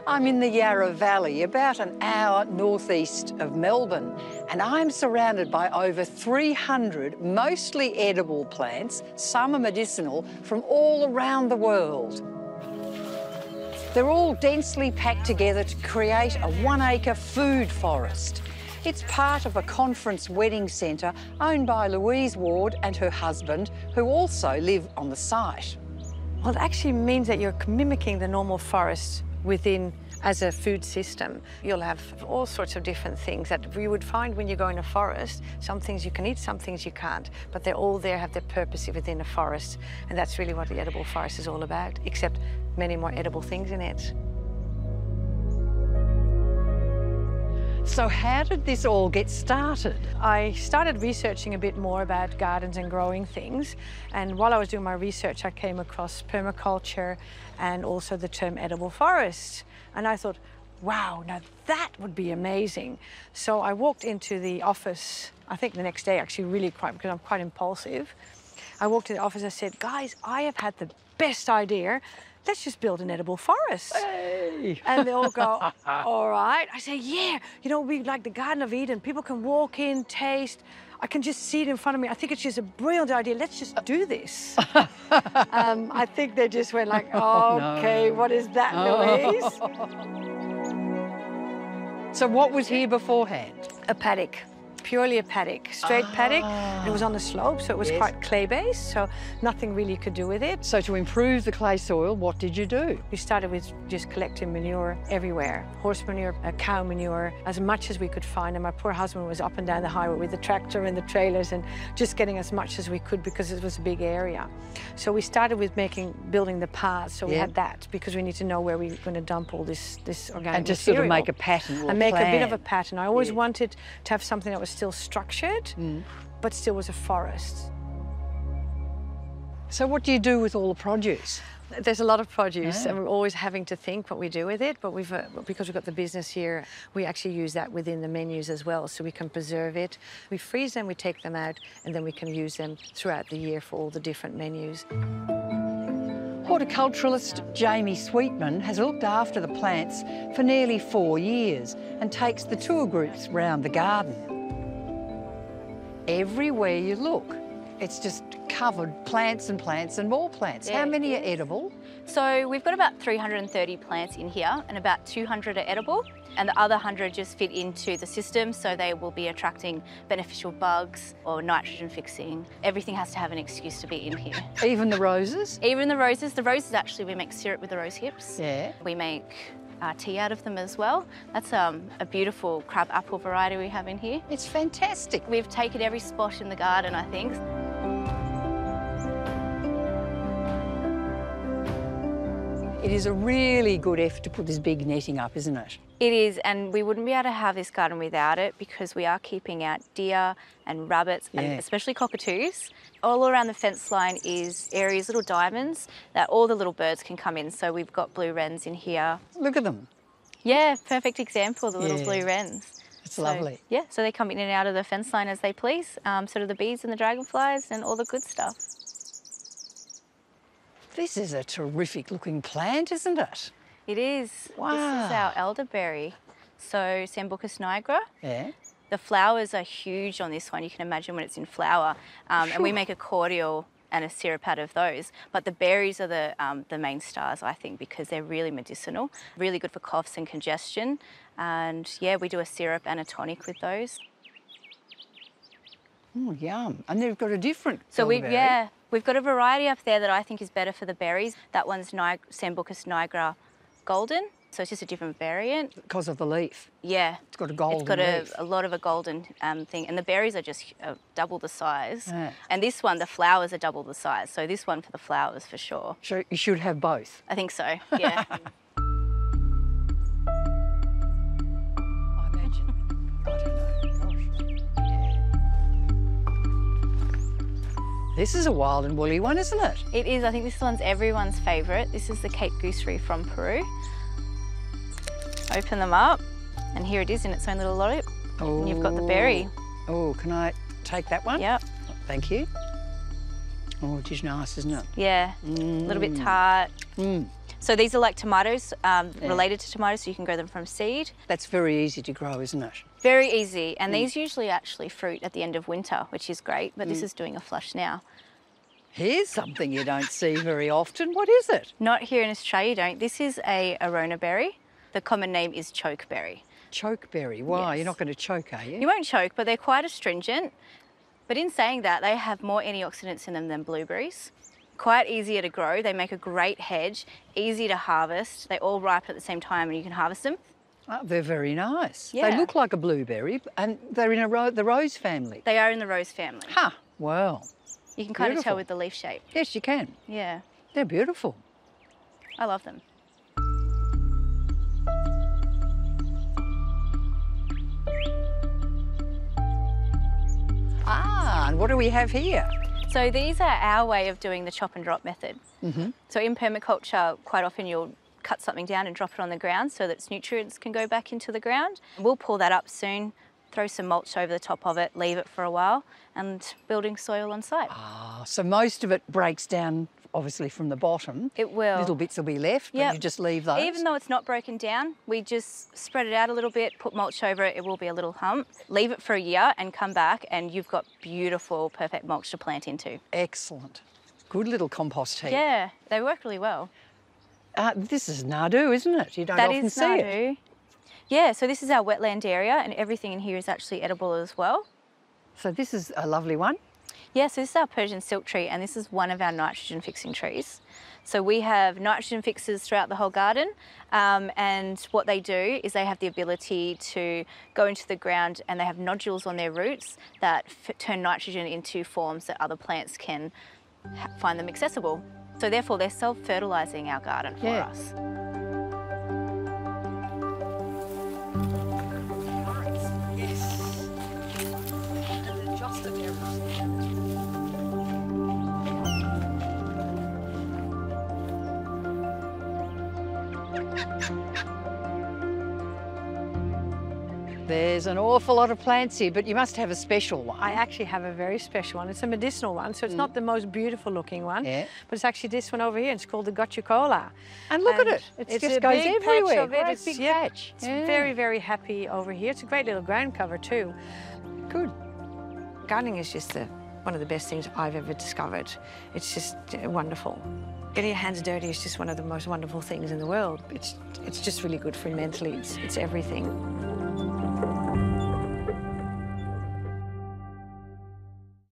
I'm in the Yarra Valley, about an hour northeast of Melbourne, and I'm surrounded by over 300 mostly edible plants, some are medicinal, from all around the world. They're all densely packed together to create a 1-acre food forest. It's part of a conference wedding centre owned by Louise Ward and her husband, who also live on the site. Well, it actually means that you're mimicking the normal forest within as a food system. You'll have all sorts of different things that you would find when you go in a forest. Some things you can eat, some things you can't, but they're all there, have their purpose within a forest. And that's really what the edible forest is all about, except many more edible things in it. So how did this all get started? I started researching a bit more about gardens and growing things, and while I was doing my research I came across permaculture and also the term edible forest, and I thought, wow, now that would be amazing. So I walked into the office, I think the next day actually, because I'm quite impulsive. I walked to the office and I said, guys, I have had the best idea. Let's just build an edible forest. Hey. And they all go, all right. I say, yeah, you know, we like the Garden of Eden. People can walk in, taste. I can just see it in front of me. I think it's just a brilliant idea. Let's just do this. I think they just went like, okay, no. What is that, Louise? So what was here beforehand? A paddock. Purely a paddock, straight paddock. It was on the slope, so it was quite clay-based, so nothing really you could do with it. So to improve the clay soil, what did you do? We started with just collecting manure everywhere. Horse manure, cow manure, as much as we could find. And my poor husband was up and down the highway with the tractor and the trailers and just getting as much as we could because it was a big area. So we started with building the paths, so we had that because we need to know where we're going to dump all this organic and just material. sort of make a pattern or and make plan. a bit of a pattern. I always wanted to have something that was still structured, but still was a forest. So what do you do with all the produce? There's a lot of produce, and we're always having to think what we do with it, but because we've got the business here, we actually use that within the menus as well, so we can preserve it. We freeze them, we take them out, and then we can use them throughout the year for all the different menus. Horticulturalist Jamie Sweetman has looked after the plants for nearly 4 years and takes the tour groups round the garden. Everywhere you look, it's just covered plants and plants and more plants. Yeah. How many are edible? So we've got about 330 plants in here and about 200 are edible, and the other 100 just fit into the system, so they will be attracting beneficial bugs or nitrogen fixing. Everything has to have an excuse to be in here. Even the roses? Even the roses. The roses, actually, we make syrup with the rose hips. Yeah. We make tea out of them as well. That's a beautiful crab apple variety we have in here. It's fantastic. We've taken every spot in the garden, I think. It is a really good effort to put this big netting up, isn't it? It is, and we wouldn't be able to have this garden without it because we are keeping out deer and rabbits and especially cockatoos. All around the fence line is areas, little diamonds, that all the little birds can come in. So we've got blue wrens in here. Look at them. Yeah, perfect example, the little blue wrens. It's lovely. Yeah, so they come in and out of the fence line as they please. So do the bees and the dragonflies and all the good stuff. This is a terrific looking plant, isn't it? It is. Wow. This is our elderberry. So Sambucus nigra. Yeah. The flowers are huge on this one. You can imagine when it's in flower. And we make a cordial and a syrup out of those. But the berries are the main stars, I think, because they're really medicinal, really good for coughs and congestion. And yeah, we do a syrup and a tonic with those. Oh, yum. And they've got a different elderberry. We've got a variety up there that I think is better for the berries. That one's Sambucus nigra golden, so it's just a different variant. Because of the leaf? Yeah. It's got a golden leaf. It's got a lot of a golden thing, and the berries are just double the size. Yeah. And this one, the flowers are double the size, so this one for the flowers for sure. So you should have both? I think so, yeah. This is a wild and woolly one, isn't it? It is. I think this one's everyone's favourite. This is the Cape gooseberry from Peru. Open them up, and here it is in its own little lollipop. Oh. And you've got the berry. Oh, can I take that one? Yep. Thank you. Oh, it is nice, isn't it? Yeah, a little bit tart. So these are like tomatoes, related to tomatoes, so you can grow them from seed. That's very easy to grow, isn't it? Very easy, and these usually actually fruit at the end of winter, which is great, but this is doing a flush now. Here's something you don't see very often. What is it? Not here in Australia, you don't. This is a arona berry. The common name is chokeberry. Chokeberry. Why? Yes. You're not going to choke, are you? You won't choke, but they're quite astringent. But in saying that, they have more antioxidants in them than blueberries. Quite easier to grow. They make a great hedge, easy to harvest. They all ripen at the same time and you can harvest them. Oh, they're very nice. Yeah. They look like a blueberry and they're in the rose family. They are in the rose family. Huh. Well. You can kind of tell Beautiful. with the leaf shape. Yes, you can. Yeah, They're beautiful. I love them. Ah, and what do we have here? So these are our way of doing the chop and drop method. So in permaculture, quite often you'll cut something down and drop it on the ground so that its nutrients can go back into the ground. We'll pull that up soon, throw some mulch over the top of it, leave it for a while, and building soil on site. Ah, so most of it breaks down, obviously, from the bottom. It will. Little bits will be left, but Yep. you just leave those. Even though it's not broken down, we just spread it out a little bit, put mulch over it, it will be a little hump. Leave it for a year and come back and you've got beautiful, perfect mulch to plant into. Excellent. Good little compost heap. Yeah, they work really well. This is nadu, isn't it? You don't That often is see it. nadu. Yeah, so this is our wetland area and everything in here is actually edible as well. So this is a lovely one. Yeah, so this is our Persian silk tree and this is one of our nitrogen fixing trees. So we have nitrogen fixers throughout the whole garden and what they do is they have the ability to go into the ground and they have nodules on their roots that turn nitrogen into forms that other plants can find them accessible. So therefore they're self-fertilising our garden for Yeah. us. There's an awful lot of plants here, but you must have a special one. I actually have a very special one. It's a medicinal one, so it's not the most beautiful looking one, Yeah. but it's actually this one over here. It's called the gotukola. And look at And it. It it's just a goes big patch everywhere. of it. Great It's, big yeah, patch. It's Yeah. very, very happy over here. It's a great little ground cover too. Good. Gardening is just one of the best things I've ever discovered. It's just wonderful. Getting your hands dirty is just one of the most wonderful things in the world. It's just really good for you mentally. It's everything.